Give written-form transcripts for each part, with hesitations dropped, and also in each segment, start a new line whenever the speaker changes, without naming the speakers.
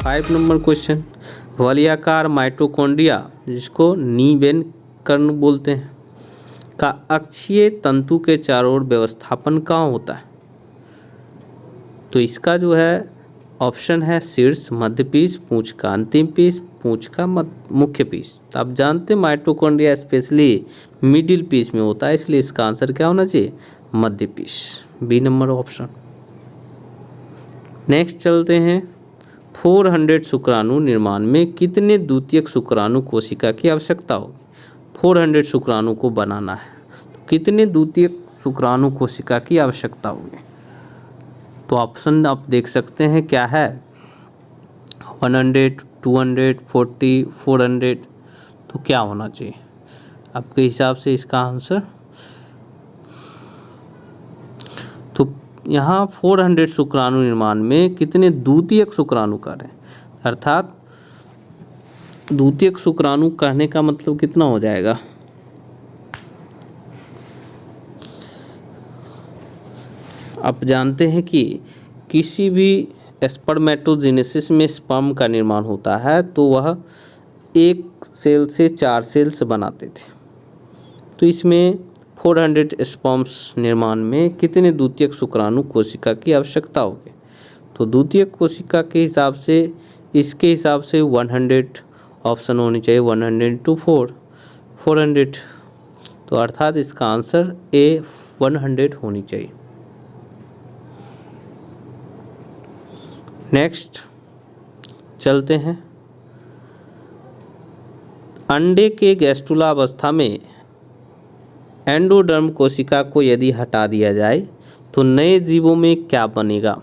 5 number question, वलयाकार mitochondria जिसको नीबेन कर्ण बोलते हैं का अक्षीय तंतु के चारों ओर व्यवस्थापन कहाँ होता है? तो इसका जो है ऑप्शन है शीर्ष, मध्य पीस, पूंछ का अंतिम पीस, पूंछ का मुख्य पीस। तो आप जानते हैं माइटोकॉन्ड्रिया स्पेशली मिडिल पीस में होता है, इसलिए इसका आंसर क्या होना चाहिए? मध्य piece, B number option. Next चलते हैं, 400 शुक्राणु निर्माण में कितने द्वितीयक शुक्राणु कोशिका की आवश्यकता होगी? 400 शुक्राणु को बनाना है तो कितने द्वितीयक शुक्राणु कोशिका की आवश्यकता होगी? तो ऑप्शन आप देख सकते हैं क्या है, 100, 200, 40, 400। तो क्या होना चाहिए आपके हिसाब से इसका आंसर? तो यहाँ 400 शुक्राणु निर्माण में कितने द्वितीयक शुक्राणु कार्य, अर्थात द्वितीयक शुक्राणु करने का मतलब कितना हो जाएगा? आप जानते हैं कि किसी भी स्पर्मेटोजेनेसिस में स्पर्म का निर्माण होता है तो वह एक सेल से 4 सेल्स बनाते थे। तो इसमें 400 स्पर्म्स निर्माण में कितने द्वितीयक शुक्राणु कोशिका की आवश्यकता होगी? तो द्वितीयक कोशिका के हिसाब से, इसके हिसाब से 100 ऑप्शन होनी चाहिए, 100 to 400। तो अर्थात इसका आंसर ए 100 होनी चाहिए। नेक्स्ट चलते हैं, अंडे के गैस्ट्रुला अवस्था में एंडोडर्म कोशिका को यदि हटा दिया जाए तो नए जीवों में क्या बनेगा?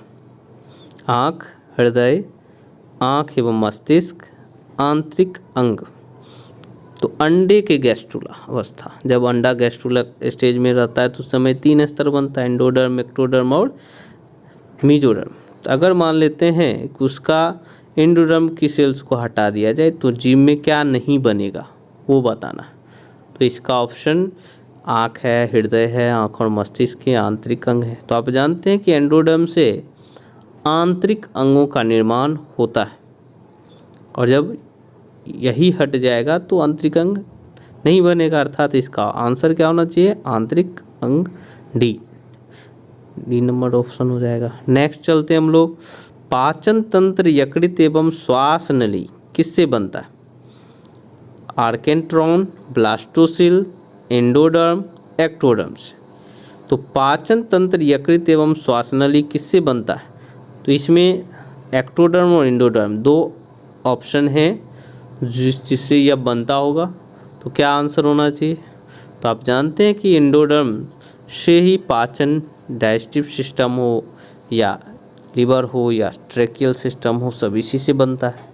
आँख, हृदय, आँख एवं मस्तिष्क, आंतरिक अंग। तो अंडे के गैस्ट्रुला अवस्था, जब अंडा गैस्ट्रुला स्टेज में रहता है तो उस समय 3 स्तर बनता है, एंडोडर्म, एक्टोडर्म और मीजोडर्म। तो अगर मान लेते हैं कि उसका एंडोडर्म की सेल्स को हटा दिया जाए तो जीव में क्या नहीं बनेगा वो बताना। तो इसका ऑप्शन आँख है, हृदय है, आँख और मस्तिष्क के आंतरिक अंग है। तो आप जानते हैं कि एंडोडर्म से आंतरिक अंगों का निर्माण होता है और जब यही हट जाएगा तो आंतरिक अंग नहीं बनेगा, अर्थात इसका आंसर क्या होना चाहिए? आंतरिक अंग, डी नंबर ऑप्शन हो जाएगा। नेक्स्ट चलते हैं हम लोग, पाचन तंत्र यकृत एवं श्वास नली किससे बनता है? आर्केंट्रॉन, ब्लास्टोसिल, एंडोडर्म, एक्टोडर्म से। तो पाचन तंत्र यकृत एवं श्वास नली किससे बनता है? तो इसमें एक्टोडर्म और एंडोडर्म 2 ऑप्शन हैं जिससे यह बनता होगा। तो क्या आंसर होना चाहिए? तो आप जानते हैं कि एंडोडर्म से ही पाचन, डाइजेस्टिव सिस्टम हो या लिवर हो या ट्रेकियल सिस्टम हो, सब इसी से बनता है।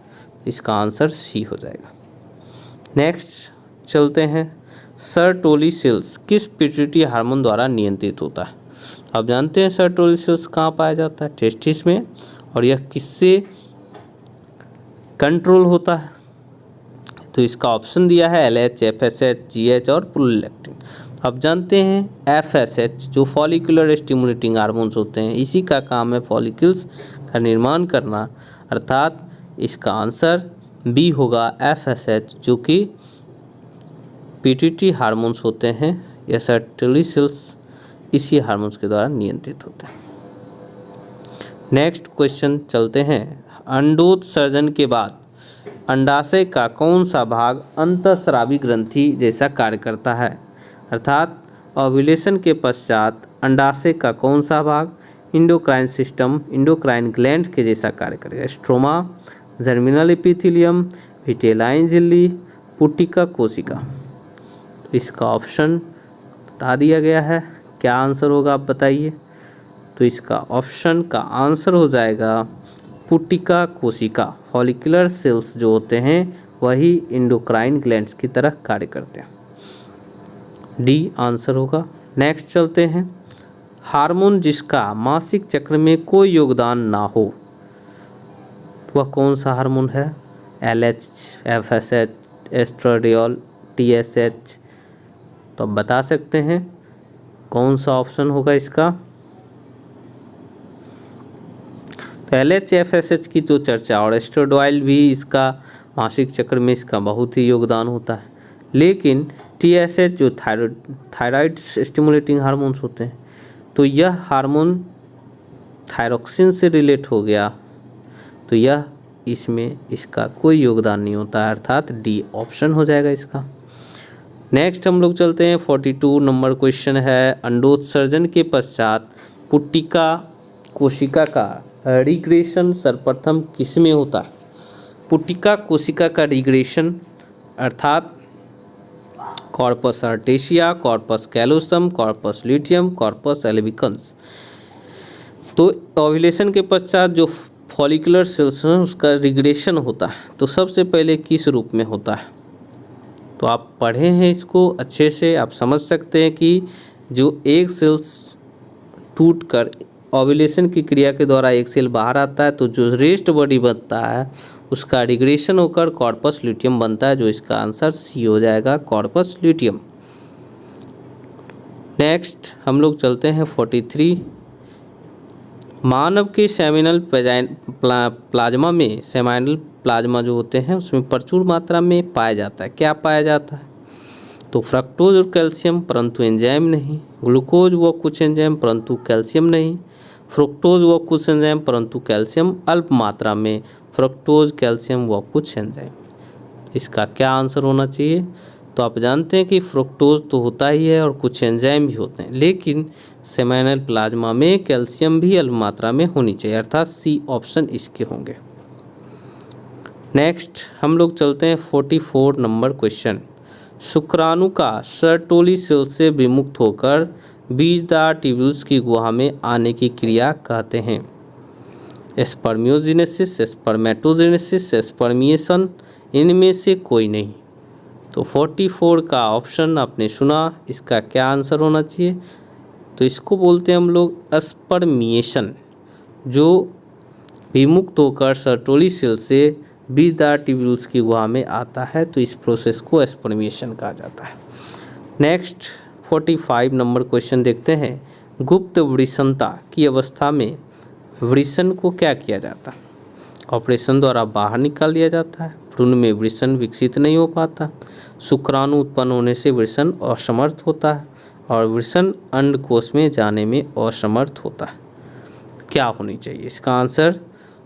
इसका आंसर सी हो जाएगा। नेक्स्ट चलते हैं, सर्टोली सेल्स किस पिट्यूटरी हार्मोन द्वारा नियंत्रित होता है? आप जानते हैं सर्टोली सेल्स कहाँ पाया जाता है? टेस्टिस में। और यह किससे कंट्रोल होता है? तो इसका ऑप्शन दिया है LH, FSH, GH और प्रोलैक्टिन। अब जानते हैं FSH जो फॉलिकुलर स्टिमुलेटिंग हार्मोन्स होते हैं, इसी का काम है फॉलिकल्स का निर्माण करना, अर्थात इसका आंसर बी होगा FSH जो कि पिट्यूटरी हार्मोन्स होते हैं। यह सर्टोली सेल्स इसी हार्मोन्स के द्वारा नियंत्रित होते हैं। नेक्स्ट क्वेश्चन चलते हैं, अंडोत्सर्जन के बाद अंडाशय का कौन सा भाग अंतःस्रावी ग्रंथि जैसा कार्य करता है? अर्थात ओव्यूलेशन के पश्चात अंडाशय का कौन सा भाग इंडोक्राइन सिस्टम, इंडोक्राइन ग्लैंड के जैसा कार्य करेगा? स्ट्रोमा, जर्मिनल एपिथेलियम, विटेलाइन झिल्ली, पुटिका कोशिका। इसका ऑप्शन बता दिया गया है, क्या आंसर होगा आप बताइए? तो इसका ऑप्शन का आंसर हो जाएगा पुटिका कोशिका। फॉलिकुलर सेल्स जो होते हैं वही इंडोक्राइन ग्लैंड्स की तरह कार्य करते हैं, डी आंसर होगा। नेक्स्ट चलते हैं, हार्मोन जिसका मासिक चक्र में कोई योगदान ना हो वह कौन सा हार्मोन है? LH, FSH, oestradiol, TSH। तो अब बता सकते हैं कौन सा ऑप्शन होगा इसका? तो LHFSH की तो चर्चा, और एस्ट्राडियोल भी इसका मासिक चक्र में इसका बहुत ही योगदान होता है। लेकिन TSH जो थायराइड स्टिमुलेटिंग हार्मोन्स होते हैं, तो यह हार्मोन थायरोक्सिन से रिलेट हो गया, तो यह इसमें इसका कोई योगदान नहीं होता है, अर्थात डी ऑप्शन हो जाएगा इसका। नेक्स्ट हम लोग चलते हैं 42 नंबर क्वेश्चन है, अंडोत्सर्जन के पश्चात पुट्टिका कोशिका का रिग्रेशन सर्वप्रथम किस में होता है? पुट्टिका कोशिका का रिग्रेशन अर्थात कॉर्पस आर्टेशिया, corpus callosum, corpus luteum, corpus albicans. तो ओव्यूलेशन के पश्चात जो फॉलिकुलर सेल्स हैं उसका रिग्रेशन होता है, तो सबसे पहले किस रूप में होता है? तो आप पढ़े हैं इसको अच्छे से, आप समझ सकते हैं कि जो एक सेल्स टूटकर ओव्यूलेशन की क्रिया के द्वारा एक सेल बाहर आता है, तो जो रेस्ट बॉडी बनता है उसका रिग्रेशन होकर कॉर्पस ल्यूटियम बनता है, जो इसका आंसर सी हो जाएगा, कॉर्पस ल्यूटियम। नेक्स्ट हम लोग चलते हैं 43, मानव के सेमिनल प्लाज्मा में, सेमिनल प्लाज्मा जो होते हैं उसमें प्रचुर मात्रा में पाया जाता है, क्या पाया जाता है? तो फ्रक्टोज और कैल्शियम परंतु एंजाइम नहीं, ग्लूकोज व कुछ एंजाइम परंतु कैल्शियम नहीं, फ्रुक्टोज व कुछ एंजाइम परंतु कैल्शियम अल्प मात्रा में, फ्रक्टोज कैल्शियम व कुछ एंजाइम। इसका क्या आंसर होना चाहिए? तो आप जानते हैं कि फ्रुक्टोज तो होता ही है और कुछ एंजाइम भी होते हैं, लेकिन सेमिनल प्लाज्मा में कैल्शियम भी अल्प मात्रा में होनी चाहिए, अर्थात सी ऑप्शन इसके होंगे। नेक्स्ट हम लोग चलते हैं 44 नंबर क्वेश्चन, शुक्राणु का सर्टोली सेल से विमुक्त होकर बीजदार ट्यूब्यूल्स की गुहा में आने की क्रिया कहते हैं? स्पर्मियोजेनेसिस, स्पर्मेटोजेनेसिस, स्पर्मिएशन, इनमें से कोई नहीं। तो 44 का ऑप्शन आपने सुना, इसका क्या आंसर होना चाहिए? तो इसको बोलते हैं हम लोग स्पर्मिएशन, जो विमुक्त होकर सर्टोली सेल से बीजदार ट्यूब्यूल्स की गुहा में आता है, तो इस प्रोसेस को स्पर्मिएशन कहा जाता है। नेक्स्ट 45 नंबर क्वेश्चन देखते हैं, गुप्त वृषणता की अवस्था में वृषण को क्या किया जाता है? ऑपरेशन द्वारा बाहर निकाल दिया जाता है, भ्रूण में वृषण विकसित नहीं हो पाता, शुक्राणु उत्पन्न होने से वृषण असमर्थ होता है, और वृषण अंडकोश में जाने में असमर्थ होता है। क्या होनी चाहिए इसका आंसर?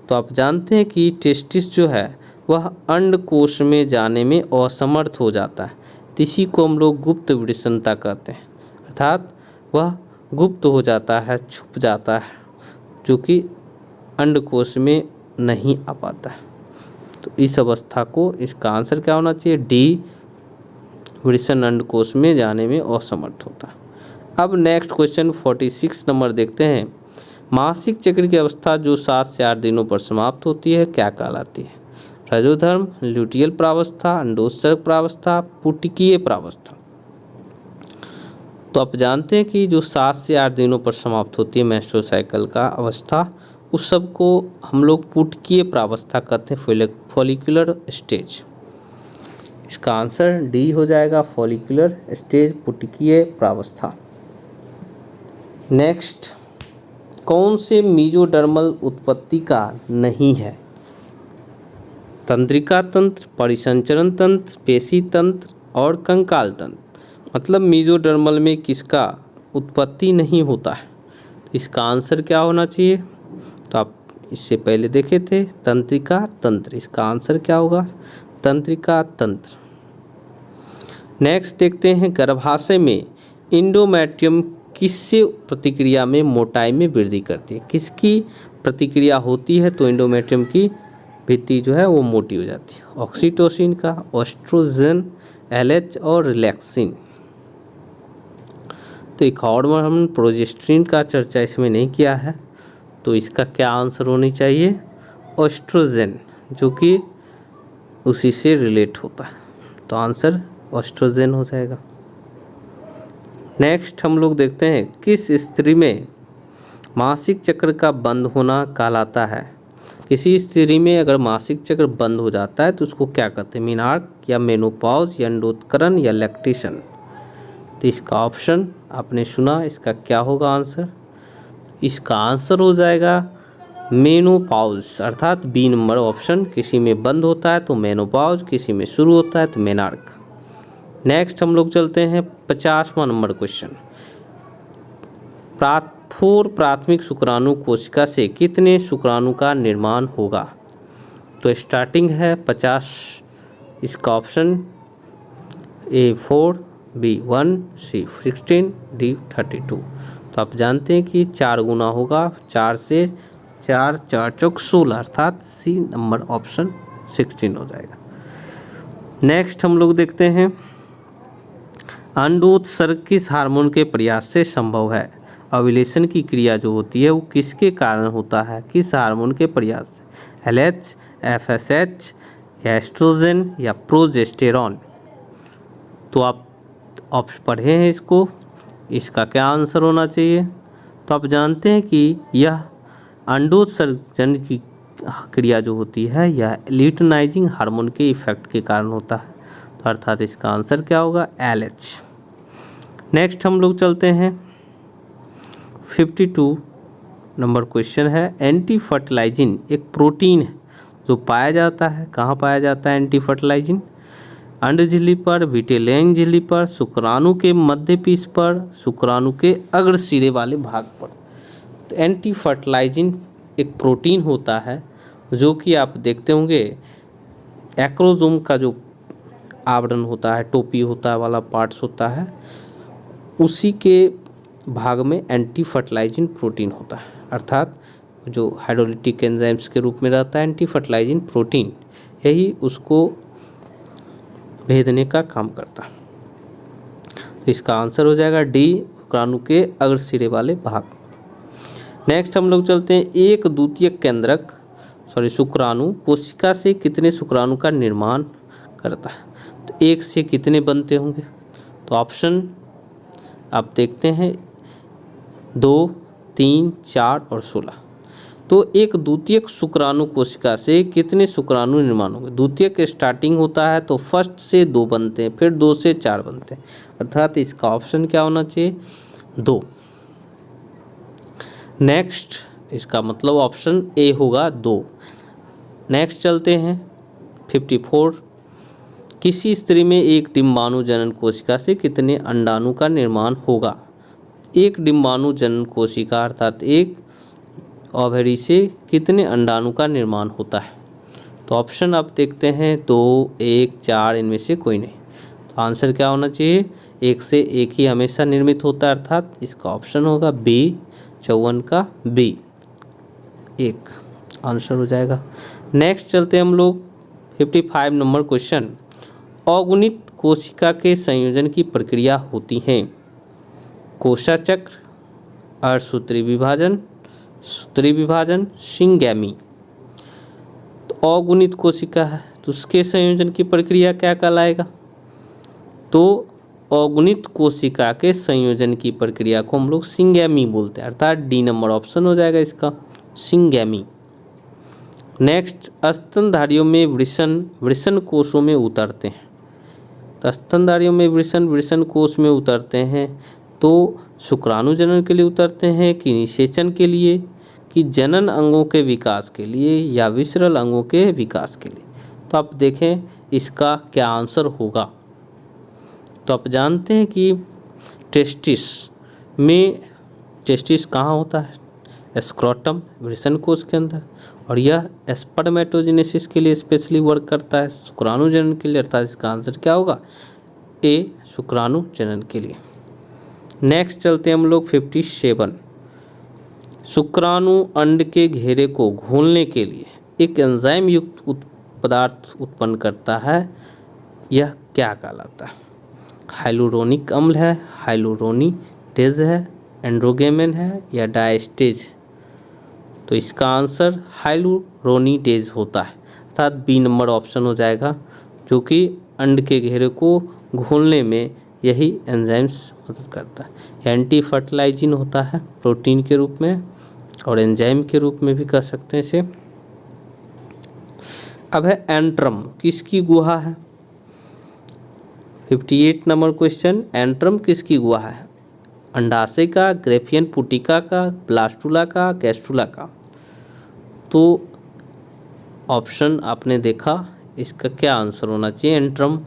तो आप जानते हैं कि टेस्टिस जो है वह अंडकोश में जाने में असमर्थ हो जाता है, तो इसी को हम लोग गुप्त वृषणता कहते हैं, अर्थात वह गुप्त हो जाता है, छुप जाता है, जो कि अंडकोश में नहीं आ पाता है। तो इस अवस्था को, इसका आंसर क्या होना चाहिए? डी, वृषण अंडकोश में जाने में असमर्थ होता है। अब नेक्स्ट क्वेश्चन 46 नंबर देखते हैं, मासिक चक्र की अवस्था जो 7 से 8 दिनों पर समाप्त होती है क्या कहलाती है? रजोधर्म, ल्यूटियल प्रावस्था, अंडोत्सर्ग प्रावस्था, पुटिकीय प्रावस्था। तो आप जानते हैं कि जो 7 से 8 दिनों पर समाप्त होती है मेंस्ट्रुअल साइकिल का अवस्था, उस सब को हम लोग पुटिकीय प्रावस्था कहते हैं, फॉलिकुलर स्टेज। इसका आंसर डी हो जाएगा, फॉलिकुलर स्टेज, पुटिकीय प्रावस्था। नेक्स्ट, कौन से मीजोडर्मल उत्पत्ति का नहीं है? तंत्रिका तंत्र, परिसंचरण तंत्र, पेशी तंत्र और कंकाल तंत्र। मतलब मीजोडर्मल में किसका उत्पत्ति नहीं होता है? इसका आंसर क्या होना चाहिए? तो आप इससे पहले देखे थे तंत्रिका तंत्र, इसका आंसर क्या होगा? तंत्रिका तंत्र। नेक्स्ट देखते हैं, गर्भाशय में इंडोमेट्रियम किससे प्रतिक्रिया में मोटाई में वृद्धि करती है? किसकी प्रतिक्रिया होती है तो इंडोमेट्रियम की भित्ति जो है वो मोटी हो जाती है? ऑक्सीटोसिन का, एस्ट्रोजन, LH और रिलैक्सिन। तो एक हार्मोन, हम प्रोजेस्टेरोन का चर्चा इसमें नहीं किया है, तो इसका क्या आंसर होनी चाहिए? एस्ट्रोजन, जो कि उसी से रिलेट होता है, तो आंसर एस्ट्रोजन हो जाएगा। नेक्स्ट हम लोग देखते हैं, किस स्त्री में मासिक चक्र का बंद होना कहलाता है? किसी स्त्री में अगर मासिक चक्र बंद हो जाता है तो उसको क्या कहते हैं? मेनार्क या मेनोपॉज या अंडोत्करण या लैक्टेशन। तो इसका ऑप्शन आपने सुना, इसका क्या होगा आंसर? इसका आंसर हो जाएगा मेनोपॉज अर्थात बी नंबर ऑप्शन। किसी में बंद होता है तो मेनोपॉज, किसी में शुरू होता है तो मेनार्क। नेक्स्ट हम लोग चलते हैं 50वां नंबर क्वेश्चन। प्राथमिक शुक्राणु कोशिका से कितने शुक्राणु का निर्माण होगा? तो स्टार्टिंग है 50, इसका option A 4, B 1, C 16, D 32। तो आप जानते हैं कि 4 गुना होगा, 4 से 4, 4 चौक 16 अर्थात सी नंबर ऑप्शन 16 हो जाएगा। नेक्स्ट हम लोग देखते हैं अंडोत्सर्ग किस हार्मोन के प्रयास से संभव है? ओव्यूलेशन की क्रिया जो होती है वो किसके कारण होता है, किस हार्मोन के प्रयास से? LH, FSH या एस्ट्रोजन या प्रोजेस्टेरॉन? तो आप ऑप्शन पढ़े हैं इसको, इसका क्या आंसर होना चाहिए? तो आप जानते हैं कि यह अंडोत्सर्जन की क्रिया जो होती है यह ल्यूटिनाइजिंग हार्मोन के इफेक्ट के कारण होता है। तो अर्थात इसका आंसर क्या होगा? LH। नेक्स्ट हम लोग चलते हैं 52 नंबर क्वेश्चन है। एंटी फर्टिलाइजिन एक प्रोटीन है जो पाया जाता है, कहाँ पाया जाता है एंटी फर्टिलाइजिन? अंड झिल्ली पर, विटेलियन झिल्ली पर, शुक्राणु के मध्य पीस पर, शुक्राणु के अग्र सिरे वाले भाग पर। तो एंटी फर्टिलाइजिन एक प्रोटीन होता है जो कि आप देखते होंगे एक्रोजोम का जो आवरण होता है, टोपी होता है वाला पार्ट्स होता है, उसी के भाग में एंटी फर्टिलाइजिन प्रोटीन होता है। अर्थात जो हाइड्रोलिटिक एंजाइम्स के रूप में रहता है एंटी फर्टिलाइजिन प्रोटीन, यही उसको भेदने का काम करता है। तो इसका आंसर हो जाएगा डी, शुक्राणु के अग्र सिरे वाले भाग। नेक्स्ट हम लोग चलते हैं एक द्वितीयक केंद्रक शुक्राणु कोशिका से कितने शुक्राणु का निर्माण करता है? तो एक से कितने बनते होंगे? तो ऑप्शन आप देखते हैं 2, 3, 4 और 16। तो एक द्वितीयक शुक्राणु कोशिका से कितने शुक्राणु निर्माण होंगे? द्वितीयक स्टार्टिंग होता है तो फर्स्ट से 2 बनते हैं, फिर 2 से 4 बनते हैं, अर्थात इसका ऑप्शन क्या होना चाहिए? 2। नेक्स्ट इसका मतलब ऑप्शन ए होगा 2। नेक्स्ट चलते हैं 54। किसी स्त्री में एक डिंबाणु जनन कोशिका से कितने अंडाणु का निर्माण होगा? एक डिंबाणु जनन कोशिका अर्थात एक ओवरी से कितने अंडाणु का निर्माण होता है? तो ऑप्शन आप देखते हैं 2, 1, 4, इनमें से कोई नहीं। तो आंसर क्या होना चाहिए? एक से एक ही हमेशा निर्मित होता है, अर्थात इसका ऑप्शन होगा बी, 54 का बी, 1 आंसर हो जाएगा। नेक्स्ट चलते हैं हम लोग 55 नंबर क्वेश्चन। अगुणित कोशिका के संयोजन की प्रक्रिया होती है? कोशाचक्र, अर्धसूत्री विभाजन, सूत्री विभाजन, सिंगैमी। तो अगुणित कोशिका है तो उसके संयोजन की प्रक्रिया क्या कहलाएगा? तो अगुणित कोशिका के संयोजन की प्रक्रिया को हम लोग सिंगैमी बोलते हैं, अर्थात डी नंबर ऑप्शन हो जाएगा इसका, सिंगैमी। नेक्स्ट स्तनधारियों में वृषण कोषों में उतरते हैं। तो स्तनधारियों में वृषण कोष में उतरते हैं तो शुक्राणु जनन के लिए उतरते हैं कि निषेचन के लिए, कि जनन अंगों के विकास के लिए, या विसरल अंगों के विकास के लिए? तो आप देखें इसका क्या आंसर होगा। तो आप जानते हैं कि टेस्टिस कहाँ होता है? स्क्रोटम, वृषण कोष के अंदर, और यह स्पर्मेटोजेनेसिस के लिए स्पेशली वर्क करता है, शुक्राणु जनन के लिए, अर्थात इसका आंसर क्या होगा? ए, शुक्राणु जनन के लिए। नेक्स्ट चलते हैं हम लोग 57। शुक्राणु अंड के घेरे को घोलने के लिए एक एंजाइम युक्त पदार्थ उत्पन्न करता है, यह क्या कहलाता है? हाइलुरोनिक अम्ल है, हाइलुरोनिडेज है, एंड्रोगेमन है, या डायस्टेज? तो इसका आंसर हाइलुरोनिडेज होता है, अर्थात बी नंबर ऑप्शन हो जाएगा, जो कि अंड के घेरे को घोलने में यही एंजाइम्स मदद करता है। एंटी फर्टिलाइजिन होता है प्रोटीन के रूप में, और एंजाइम के रूप में भी कह सकते हैं इसे। अब है एंट्रम, किसकी गुहा है? 58 नंबर क्वेश्चन। एंट्रम किसकी गुहा है? अंडाशय का, ग्रेफियन पुटिका का, ब्लास्टुला का, गैस्ट्रुला का? तो ऑप्शन आपने देखा, इसका क्या आंसर होना चाहिए? एंट्रम।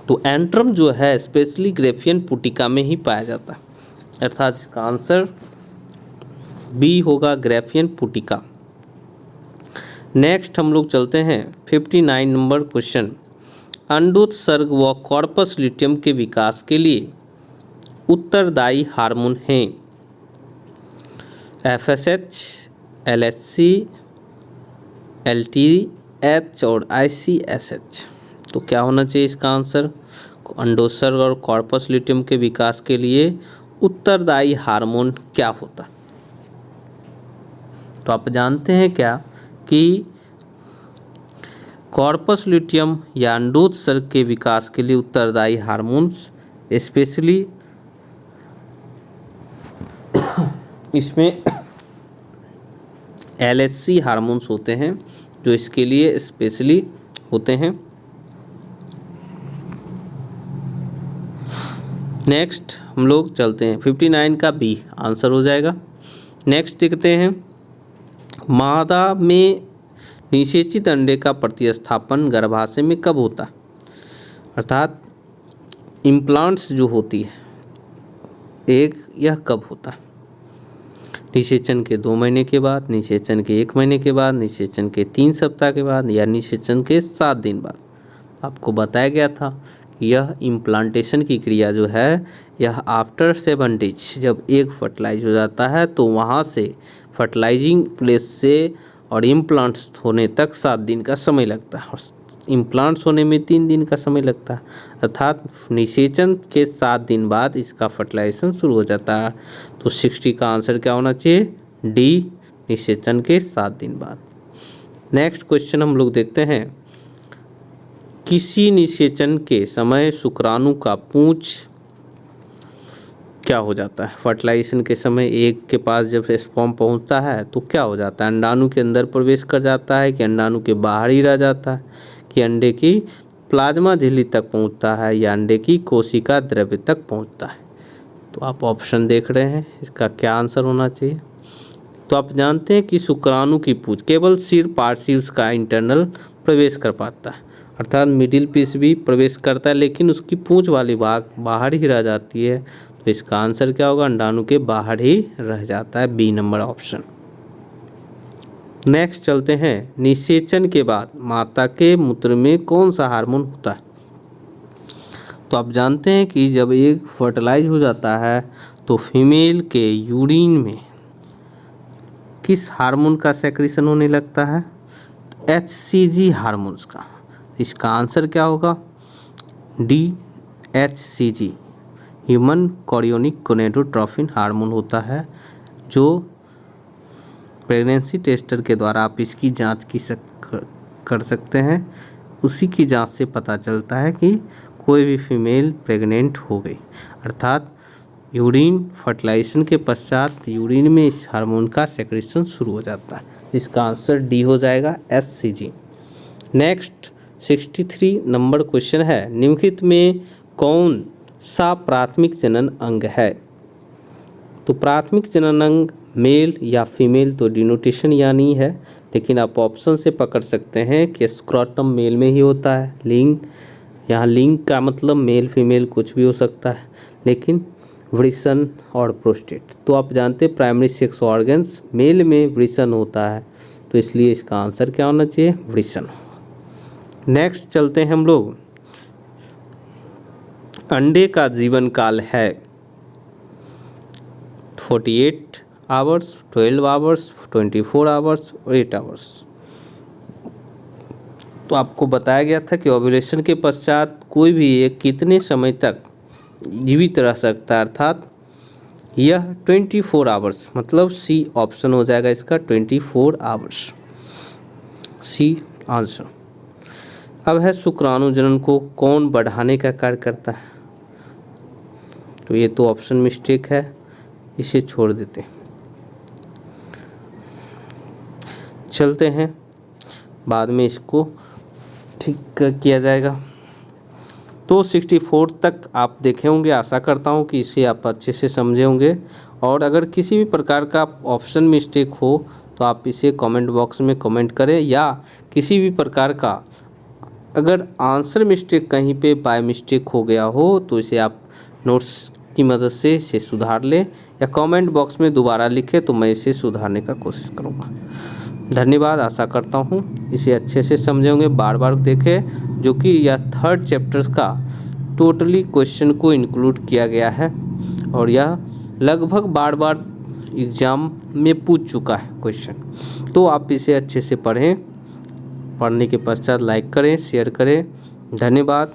तो एंट्रम जो है स्पेशली ग्रेफियन पुटिका में ही पाया जाता है, अर्थात इसका आंसर बी होगा, ग्रेफियन पुटिका। नेक्स्ट हम लोग चलते हैं 59 नंबर क्वेश्चन। अंडोत्सर्ग व कॉर्पस ल्यूटियम के विकास के लिए उत्तरदायी हार्मोन हैं FSH, LHC, LTH और ICSH। तो क्या होना चाहिए इसका आंसर? अंडोत्सर्ग और कॉर्पस ल्यूटियम के विकास के लिए उत्तरदायी हार्मोन क्या होता है? तो आप जानते हैं क्या कि कॉर्पस ल्यूटियम या अंडोत्सर्ग के विकास के लिए उत्तरदायी हार्मोन्स स्पेशली इसमें LHC हार्मोन्स होते हैं जो इसके लिए स्पेशली होते हैं। नेक्स्ट हम लोग चलते हैं 59 का बी आंसर हो जाएगा। नेक्स्ट देखते हैं, मादा में निषेचित अंडे का प्रतिस्थापन गर्भाशय में कब होता है? अर्थात इम्प्लांट्स जो होती है एक, यह कब होता है? निषेचन के 2 महीने के बाद, निषेचन के 1 महीने के बाद, निषेचन के 3 सप्ताह के बाद या निषेचन के 7 दिन बाद। आपको बताया गया था यह इम्प्लांटेशन की क्रिया जो है यह आफ्टर 7 डेज, जब एग फर्टिलाइज हो जाता है तो वहाँ से फर्टिलाइजिंग प्लेस से और इम्प्लांट्स होने तक 7 दिन का समय लगता है और इम्प्लांट्स होने में 3 दिन का समय लगता है, अर्थात निषेचन के 7 दिन बाद इसका फर्टिलाइजेशन शुरू हो जाता है। तो 60 का आंसर क्या होना चाहिए? डी, निषेचन के 7 दिन बाद। नेक्स्ट क्वेश्चन हम लोग देखते हैं, किसी निषेचन के समय शुक्राणु का पूंछ क्या हो जाता है? फर्टिलाइजेशन के समय एग के पास जब स्पर्म पहुंचता है तो क्या हो जाता है? अंडाणु के अंदर प्रवेश कर जाता है कि अंडाणु के बाहर ही रह जाता है, कि अंडे की प्लाज्मा झिल्ली तक पहुंचता है या अंडे की कोशिका द्रव्य तक पहुंचता है? तो आप ऑप्शन देख रहे हैं, इसका क्या आंसर होना चाहिए? तो आप जानते हैं कि शुक्राणु की पूंछ केवल सिर पार्ट ही उसका इंटरनल प्रवेश कर पाता है, अर्थात मिडिल पीस भी प्रवेश करता है लेकिन उसकी पूंछ वाली भाग बाहर ही रह जाती है। तो इसका आंसर क्या होगा? अंडाणु के बाहर ही रह जाता है, बी नंबर ऑप्शन। नेक्स्ट चलते हैं, निषेचन के बाद माता के मूत्र में कौन सा हार्मोन होता है? तो आप जानते हैं कि जब एग फर्टिलाइज हो जाता है तो फीमेल के यूरिन में किस हार्मोन का सेक्रेशन होने लगता है? HCG हार्मोन्स का। इसका आंसर क्या होगा? D, HCG, human chorionic gonadotrophin hormone होता है, जो प्रेगनेंसी टेस्टर के द्वारा आप इसकी जांच कर सकते हैं। उसी की जांच से पता चलता है कि कोई भी फीमेल प्रेग्नेंट हो गई, अर्थात यूरिन फर्टिलाइजेशन के पश्चात यूरिन में इस हार्मोन का सेक्रेशन शुरू हो जाता है। इसका आंसर डी हो जाएगा, HCG। नेक्स्ट 63 नंबर क्वेश्चन है, निम्नलिखित में कौन सा प्राथमिक जनन अंग है? तो प्राथमिक जनन अंग मेल या फीमेल तो डिनोटेशन या नहीं है, लेकिन आप ऑप्शन से पकड़ सकते हैं कि स्क्रोटम मेल में ही होता है। लिंग, यहाँ लिंग का मतलब मेल फीमेल कुछ भी हो सकता है, लेकिन वृषण और प्रोस्टेट तो आप जानते हैं प्राइमरी सेक्स ऑर्गन्स मेल में वृषण होता है, तो इसलिए इसका आंसर क्या होना चाहिए? वृषण। नेक्स्ट चलते हैं हम लोग, अंडे का जीवन काल है 48 आवर्स, 12 आवर्स, 24 आवर्स और 8 आवर्स। तो आपको बताया गया था कि ओव्यूलेशन के पश्चात कोई भी एक कितने समय तक जीवित रह सकता है, अर्थात यह 24 आवर्स, मतलब सी ऑप्शन हो जाएगा इसका, 24 आवर्स, सी आंसर। अब है शुक्राणु जनन को कौन बढ़ाने का कार्य करता है? तो ये तो ऑप्शन मिस्टेक है, इसे छोड़ देते। चलते हैं, बाद में इसको ठीक किया जाएगा। तो 64 तक आप देखे होंगे, आशा करता हूँ कि इसे आप अच्छे से समझे होंगे और अगर किसी भी प्रकार का ऑप्शन मिस्टेक हो तो आप इसे कमेंट बॉक्स में कमेंट करें, या किसी भी प्रकार का अगर आंसर मिस्टेक कहीं पे बाय मिस्टेक हो गया हो तो इसे आप नोट्स की मदद से इसे सुधार लें, या कमेंट बॉक्स में दोबारा लिखें तो मैं इसे सुधारने का कोशिश करूँगा। धन्यवाद। आशा करता हूँ इसे अच्छे से समझे होंगे, बार बार देखें, जो कि यह 3rd चैप्टर्स का टोटली क्वेश्चन को इंक्लूड किया गया है और यह लगभग बार बार एग्ज़ाम में पूछ चुका है क्वेश्चन। तो आप इसे अच्छे से पढ़ें, पढ़ने के पश्चात लाइक करें, शेयर करें। धन्यवाद।